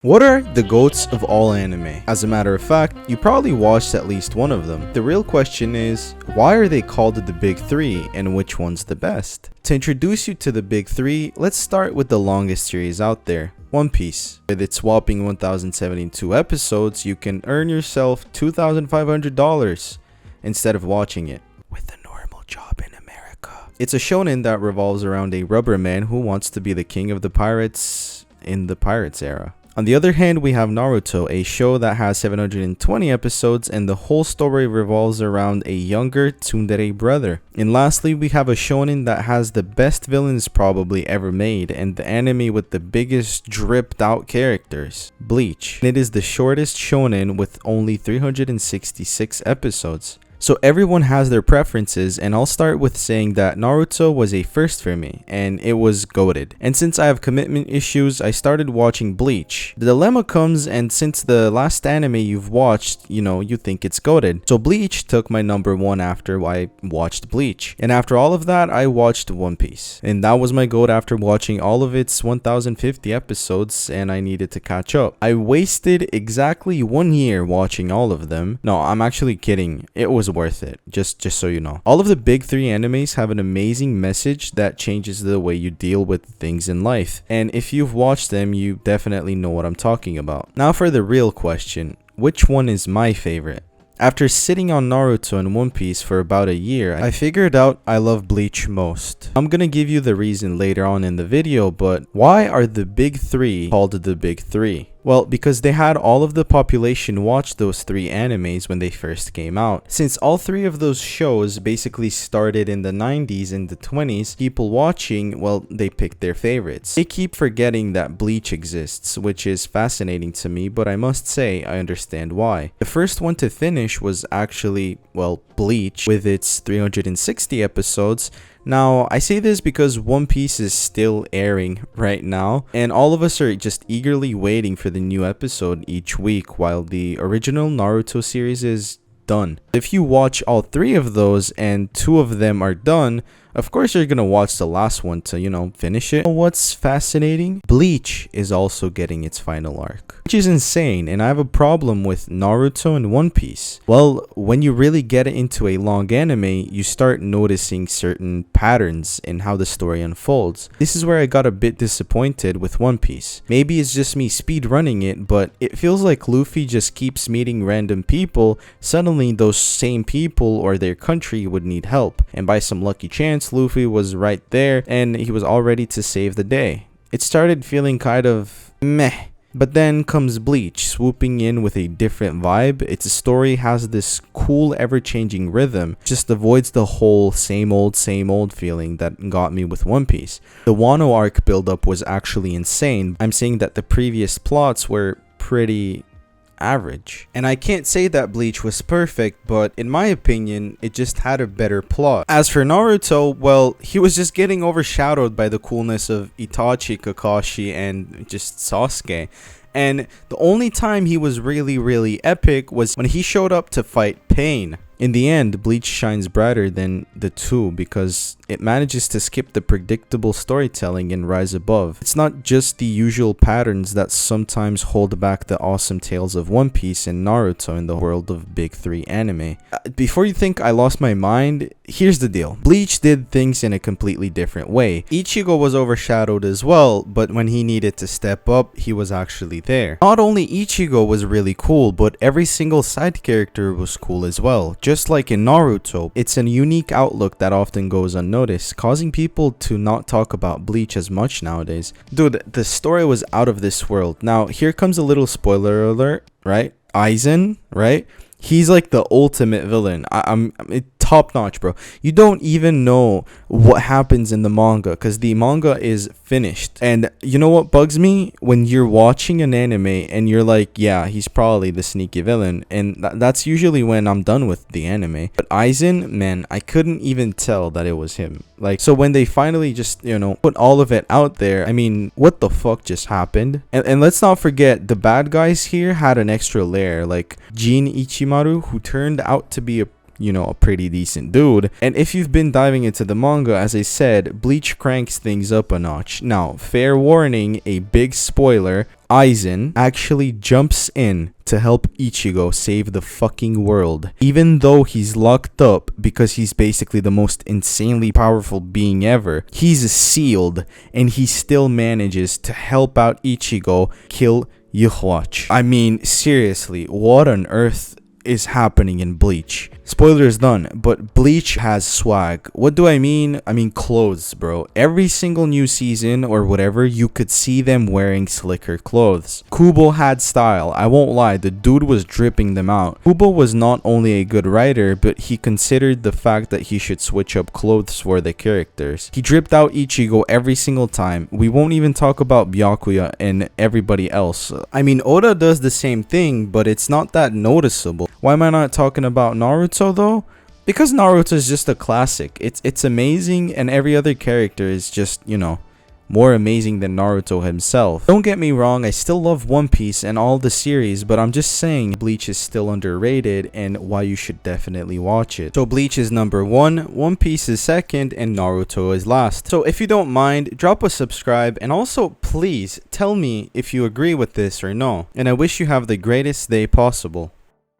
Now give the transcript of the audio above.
What are the GOATs of all anime? As a matter of fact, you probably watched at least one of them. The real question is, why are they called the big three and which one's the best? To introduce you to the big three, let's start with the longest series out there, One Piece. With its whopping 1072 episodes, you can earn yourself $2,500 instead of watching it with a normal job in America. It's a shonen that revolves around a rubber man who wants to be the king of the pirates in the Pirates era. On the other hand, we have Naruto, a show that has 720 episodes and the whole story revolves around a younger tsundere brother. And lastly, we have a shonen that has the best villains probably ever made and the anime with the biggest dripped out characters, Bleach. And it is the shortest shonen with only 366 episodes. So everyone has their preferences, and I'll start with saying that Naruto was a first for me, and it was goated. And since I have commitment issues, I started watching Bleach. The dilemma comes, and since the last anime you've watched, you think it's goated. So Bleach took my number one after I watched Bleach. And after all of that, I watched One Piece. And that was my goat after watching all of its 1050 episodes, and I needed to catch up. I wasted exactly 1 year watching all of them. No, I'm actually kidding. It was worth it, just so you know. All of the big three animes have an amazing message that changes the way you deal with things in life, and if you've watched them, you definitely know what I'm talking about. Now for the real question, which one is my favorite? After sitting on Naruto and One Piece for about a year, I figured out I love Bleach most. I'm gonna give you the reason later on in the video, but why are the big three called the big three? Well, because they had all of the population watch those three animes when they first came out. Since all three of those shows basically started in the 90s and the 20s, people watching, well, they picked their favorites. They keep forgetting that Bleach exists, which is fascinating to me, but I must say I understand why. The first one to finish was actually, well, Bleach, with its 360 episodes. Now, I say this because One Piece is still airing right now, and all of us are just eagerly waiting for the new episode each week while the original Naruto series is done. If you watch all three of those and two of them are done, of course you're gonna watch the last one to, finish it. What's fascinating? Bleach is also getting its final arc, which is insane, and I have a problem with Naruto and One Piece. Well, when you really get into a long anime, you start noticing certain patterns in how the story unfolds. This is where I got a bit disappointed with One Piece. Maybe it's just me speed running it, but it feels like Luffy just keeps meeting random people. Suddenly those same people or their country would need help, and by some lucky chance Luffy was right there and he was all ready to save the day. It started feeling kind of meh. But then comes Bleach, swooping in with a different vibe. Its story has this cool ever-changing rhythm, just avoids the whole same old feeling that got me with One Piece. The Wano arc buildup was actually insane. I'm saying that the previous plots were pretty average. And I can't say that Bleach was perfect, but in my opinion, it just had a better plot. As for Naruto, well, he was just getting overshadowed by the coolness of Itachi, Kakashi, and just Sasuke. And the only time he was really epic was when he showed up to fight Pain. In the end, Bleach shines brighter than the two because it manages to skip the predictable storytelling and rise above. It's not just the usual patterns that sometimes hold back the awesome tales of One Piece and Naruto in the world of big three anime. Before you think I lost my mind, here's the deal. Bleach did things in a completely different way. Ichigo was overshadowed as well, but when he needed to step up, he was actually there. Not only Ichigo was really cool, but every single side character was cool as well. Just like in Naruto, it's a unique outlook that often goes unnoticed, causing people to not talk about Bleach as much nowadays. Dude, the story was out of this world. Now, here comes a little spoiler alert, right? Aizen, right? He's like the ultimate villain. I'm top notch, bro. You don't even know what happens in the manga because the manga is finished. And you know what bugs me? When you're watching an anime and you're like, yeah, he's probably the sneaky villain, and that's usually when I'm done with the anime. But Aizen, man, I couldn't even tell that it was him. Like, so when they finally just, put all of it out there, I mean, what the fuck just happened? And let's not forget, the bad guys here had an extra layer, like Jin Ichimaru, who turned out to be a you know, a pretty decent dude. And if you've been diving into the manga, as I said, Bleach cranks things up a notch. Now, fair warning, a big spoiler, Aizen actually jumps in to help Ichigo save the fucking world. Even though he's locked up because he's basically the most insanely powerful being ever, he's sealed and he still manages to help out Ichigo kill Yuhwach. I mean, seriously, what on earth is happening in Bleach? Spoilers done, but Bleach has swag. What do I mean? I mean clothes, bro. Every single new season or whatever, you could see them wearing slicker clothes. Kubo had style. I won't lie, the dude was dripping them out. Kubo was not only a good writer, but he considered the fact that he should switch up clothes for the characters. He dripped out Ichigo every single time. We won't even talk about Byakuya and everybody else. I mean, Oda does the same thing, but it's not that noticeable. Why am I not talking about Naruto though? Because Naruto is just a classic. It's amazing, and every other character is just, you know, more amazing than Naruto himself. Don't get me wrong, I still love One Piece and all the series, but I'm just saying Bleach is still underrated and why you should definitely watch it. So Bleach is number 1, One Piece is second, and Naruto is last. So if you don't mind, drop a subscribe, and also please tell me if you agree with this or no. And I wish you have the greatest day possible.